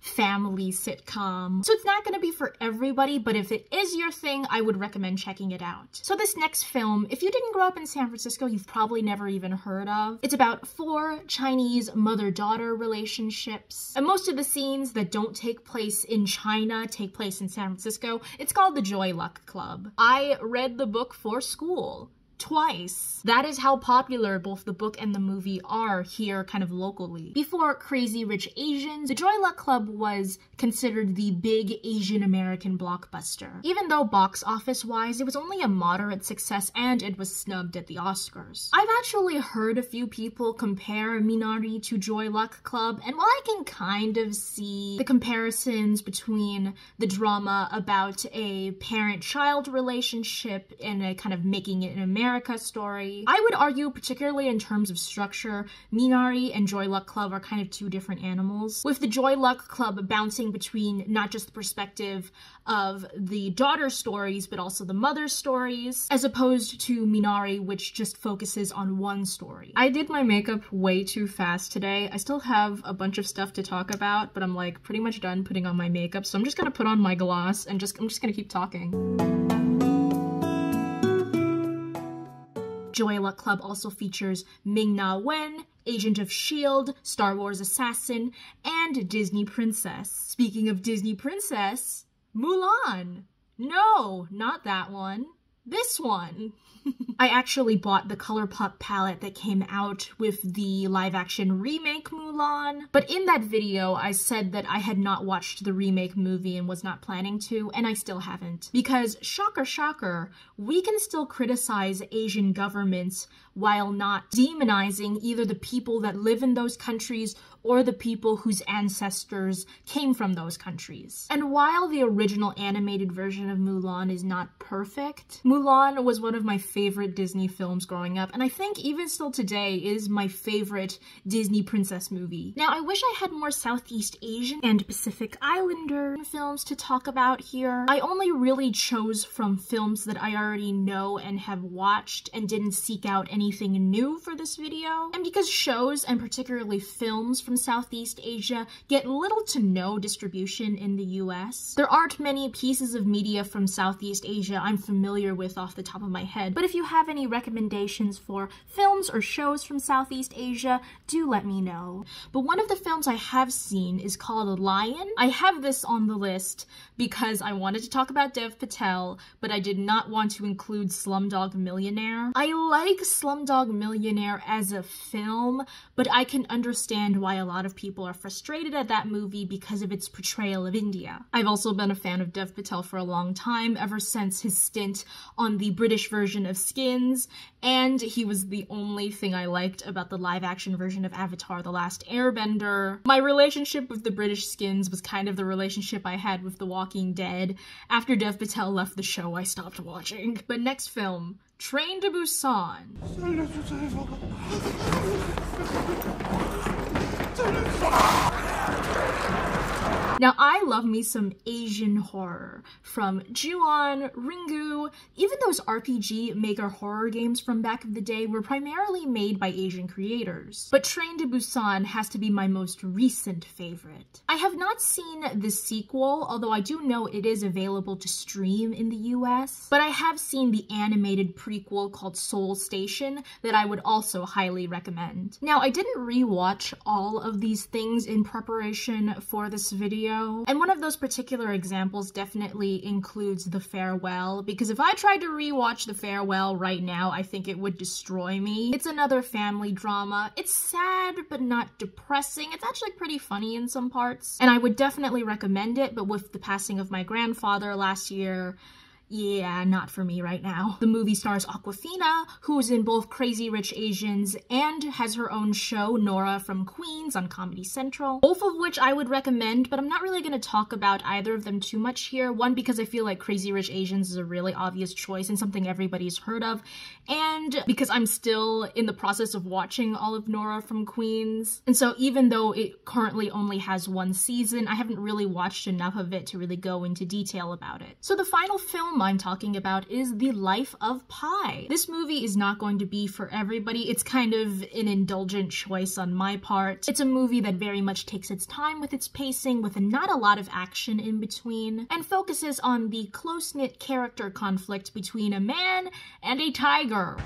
family sitcom. So it's not gonna be for everybody, but if it is your thing, I would recommend checking it out. So this next film, if you didn't grow up in San Francisco, you've probably never even heard of. It's about 4 Chinese mother-daughter relationships. And most of the scenes that don't take place in China take place in San Francisco. It's called the Joy Luck Club. I read the book for school. Twice. That is how popular both the book and the movie are here kind of locally. Before Crazy Rich Asians, the Joy Luck Club was considered the big Asian American blockbuster. Even though box office wise, it was only a moderate success and it was snubbed at the Oscars. I've actually heard a few people compare Minari to Joy Luck Club, and while I can kind of see the comparisons between the drama about a parent-child relationship and a kind of making it an America story, I would argue, particularly in terms of structure, Minari and Joy Luck Club are kind of 2 different animals, with the Joy Luck Club bouncing between not just the perspective of the daughter stories, but also the mother stories, as opposed to Minari, which just focuses on one story. I did my makeup way too fast today. I still have a bunch of stuff to talk about, but I'm like pretty much done putting on my makeup, so I'm just gonna put on my gloss and I'm just gonna keep talking. Joy Luck Club also features Ming-Na Wen, Agent of S.H.I.E.L.D., Star Wars Assassin, and Disney Princess. Speaking of Disney Princess, Mulan! No, not that one. This one. I actually bought the ColourPop palette that came out with the live-action remake Mulan, but in that video I said that I had not watched the remake movie and was not planning to, and I still haven't. Because, shocker shocker, we can still criticize Asian governments while not demonizing either the people that live in those countries or the people whose ancestors came from those countries. And while the original animated version of Mulan is not perfect, Mulan was one of my favorite Disney films growing up, and I think even still today is my favorite Disney princess movie. Now, I wish I had more Southeast Asian and Pacific Islander films to talk about here. I only really chose from films that I already know and have watched and didn't seek out anything new for this video. And because shows, and particularly films from Southeast Asia, get little to no distribution in the US, there aren't many pieces of media from Southeast Asia I'm familiar with off the top of my head. But if you have any recommendations for films or shows from Southeast Asia, do let me know. But one of the films I have seen is called Lion. I have this on the list because I wanted to talk about Dev Patel, but I did not want to include Slumdog Millionaire. I like Slumdog Millionaire as a film, but I can understand why a lot of people are frustrated at that movie because of its portrayal of India. I've also been a fan of Dev Patel for a long time, ever since his stint on the British version of Skins, and he was the only thing I liked about the live-action version of Avatar: The Last Airbender. My relationship with the British Skins was kind of the relationship I had with The Walking Dead. After Dev Patel left the show, I stopped watching. But next film, Train to Busan. Now, I love me some Asian horror, from Ju-on, Ringu. Even those RPG maker horror games from back of the day were primarily made by Asian creators. But Train to Busan has to be my most recent favorite. I have not seen the sequel, although I do know it is available to stream in the US, but I have seen the animated prequel called Seoul Station that I would also highly recommend. Now, I didn't rewatch all of these things in preparation for this video, and one of those particular examples definitely includes The Farewell, because if I tried to rewatch The Farewell right now, I think it would destroy me. It's another family drama. It's sad, but not depressing. It's actually pretty funny in some parts, and I would definitely recommend it, but with the passing of my grandfather last year, yeah, not for me right now. The movie stars Awkwafina, who's in both Crazy Rich Asians and has her own show, Nora from Queens, on Comedy Central. Both of which I would recommend, but I'm not really going to talk about either of them too much here. One, because I feel like Crazy Rich Asians is a really obvious choice and something everybody's heard of, and because I'm still in the process of watching all of Nora from Queens. And so even though it currently only has 1 season, I haven't really watched enough of it to really go into detail about it. So the final film film I'm talking about is The Life of Pi. This movie is not going to be for everybody. It's kind of an indulgent choice on my part. It's a movie that very much takes its time with its pacing, with not a lot of action in between, and focuses on the close-knit character conflict between a man and a tiger.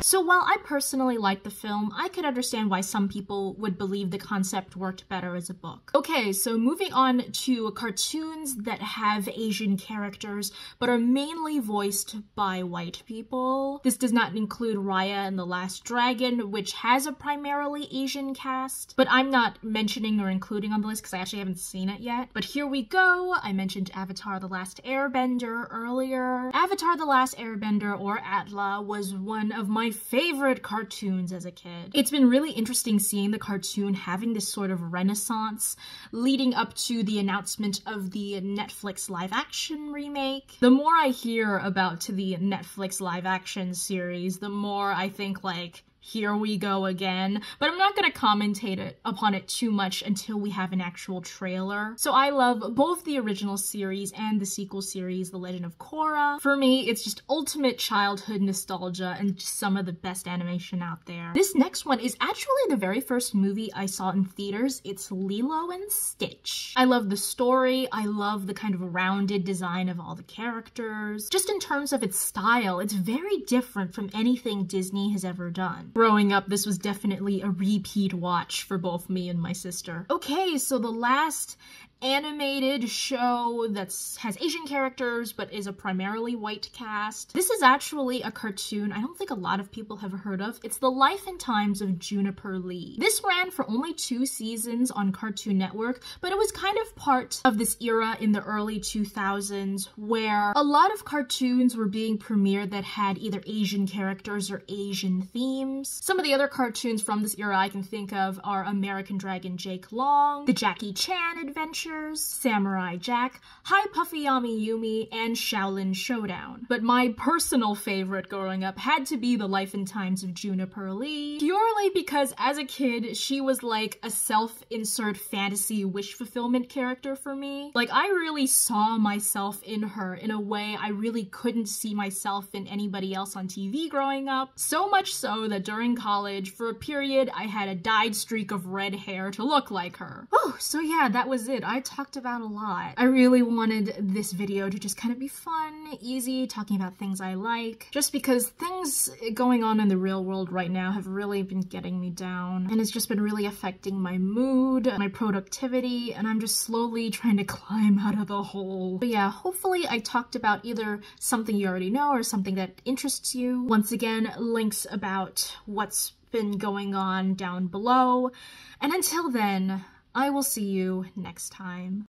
So while I personally like the film, I could understand why some people would believe the concept worked better as a book. Okay, so moving on to cartoons that have Asian characters, but are mainly voiced by white people. This does not include Raya and the Last Dragon, which has a primarily Asian cast, but I'm not mentioning or including on the list because I actually haven't seen it yet. But here we go. I mentioned Avatar: The Last Airbender earlier. Avatar: The Last Airbender, or Atla, was one of my favorite cartoons as a kid. It's been really interesting seeing the cartoon having this sort of renaissance leading up to the announcement of the Netflix live-action remake. The more I hear about the Netflix live-action series, the more I think, like, here we go again, but I'm not going to commentate upon it too much until we have an actual trailer. So I love both the original series and the sequel series, The Legend of Korra. For me, it's just ultimate childhood nostalgia and just some of the best animation out there. This next one is actually the very first movie I saw in theaters. It's Lilo and Stitch. I love the story. I love the kind of rounded design of all the characters. Just in terms of its style, it's very different from anything Disney has ever done. Growing up, this was definitely a repeat watch for both me and my sister. Okay, so the last animated show that has Asian characters but is a primarily white cast. This is actually a cartoon I don't think a lot of people have heard of. It's The Life and Times of Juniper Lee. This ran for only 2 seasons on Cartoon Network, but it was kind of part of this era in the early 2000s where a lot of cartoons were being premiered that had either Asian characters or Asian themes. Some of the other cartoons from this era I can think of are American Dragon Jake Long, The Jackie Chan Adventure, Samurai Jack, Hi Puffy Yami Yumi, and Shaolin Showdown. But my personal favorite growing up had to be The Life and Times of Juniper Lee, purely because as a kid, she was like a self-insert fantasy wish fulfillment character for me. Like, I really saw myself in her in a way I really couldn't see myself in anybody else on TV growing up. So much so that during college, for a period, I had a dyed streak of red hair to look like her. Oh, so yeah, that was it. I talked about a lot. I really wanted this video to just kind of be fun, easy, talking about things I like, just because things going on in the real world right now have really been getting me down, and it's just been really affecting my mood, my productivity, and I'm just slowly trying to climb out of the hole. But yeah, hopefully I talked about either something you already know or something that interests you. Once again, links about what's been going on down below, and until then, I will see you next time.